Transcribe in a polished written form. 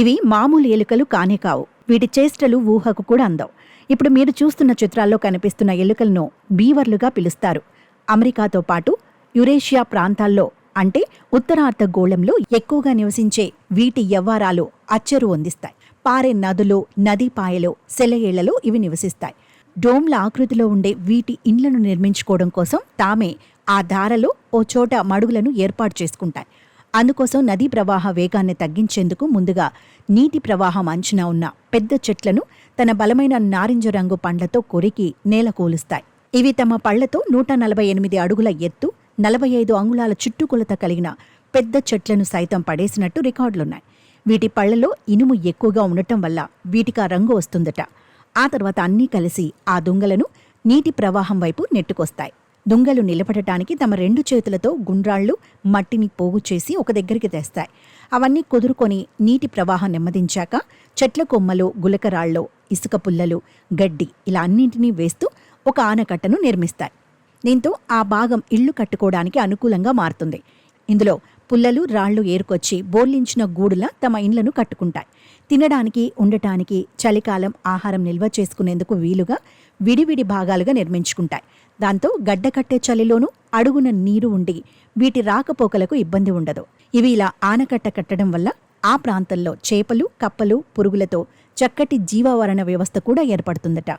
ఇవి మామూలు ఎలుకలు కానే కావు. వీటి చేష్టలు ఊహకు కూడా అందవు. ఇప్పుడు మీరు చూస్తున్న చిత్రాల్లో కనిపిస్తున్న ఎలుకలను బీవర్లుగా పిలుస్తారు. అమెరికాతో పాటు యురేషియా ప్రాంతాల్లో అంటే ఉత్తరార్ధగోళంలో ఎక్కువగా నివసించే వీటి యవ్వారాలు అచ్చెరు అందిస్తాయి. పారే నదులు, నదీపాయలు, సెలయేళ్లలో ఇవి నివసిస్తాయి. డోమ్ల ఆకృతిలో ఉండే వీటి ఇండ్లను నిర్మించుకోవడం కోసం తామే ఆ దారలో ఓ చోట మడుగులను ఏర్పాటు చేసుకుంటాయి. అందుకోసం నదీ ప్రవాహ వేగాన్ని తగ్గించేందుకు ముందుగా నీటి ప్రవాహం అంచున ఉన్న పెద్ద చెట్లను తన బలమైన నారింజ రంగు పండ్లతో కొరికి నేలకూలుస్తాయి. ఇవి తమ పళ్లతో 148 అడుగుల ఎత్తు, 45 అంగుళాల చుట్టుకొలత కలిగిన పెద్ద చెట్లను సైతం పడేసినట్టు రికార్డులున్నాయి. వీటి పళ్లలో ఇనుము ఎక్కువగా ఉండటం వల్ల వీటికా రంగు వస్తుందట. ఆ తర్వాత అన్నీ కలిసి ఆ దుంగలను నీటి ప్రవాహం వైపు నెట్టుకొస్తాయి. దుంగలు నిలబడటానికి తమ 2 చేతులతో గుండ్రాళ్లు మట్టిని పోగు చేసి ఒక దగ్గరికి తెస్తాయి. అవన్నీ కుదురుకొని నీటి ప్రవాహం నెమ్మదించాక చెట్ల కొమ్మలు, గులకరాళ్ళు, ఇసుక పుల్లలు, గడ్డి ఇలా అన్నింటినీ వేస్తూ ఒక ఆనకట్టను నిర్మిస్తాయి. దీంతో ఆ భాగం ఇళ్లు కట్టుకోవడానికి అనుకూలంగా మారుతుంది. ఇందులో పుల్లలు, రాళ్లు ఏరుకొచ్చి బోర్లించిన గూడులా తమ ఇండ్లను కట్టుకుంటాయి. తినడానికి, ఉండటానికి, చలికాలం ఆహారం నిల్వ చేసుకునేందుకు వీలుగా విడివిడి భాగాలుగా నిర్మించుకుంటాయి. దాంతో గడ్డకట్టే చలిలోనూ అడుగున నీరు ఉండి వీటి రాకపోకలకు ఇబ్బంది ఉండదు. ఇవి ఇలా ఆనకట్ట కట్టడం వల్ల ఆ ప్రాంతంలో చేపలు, కప్పలు, పురుగులతో చక్కటి జీవావరణ వ్యవస్థ కూడా ఏర్పడుతుందట.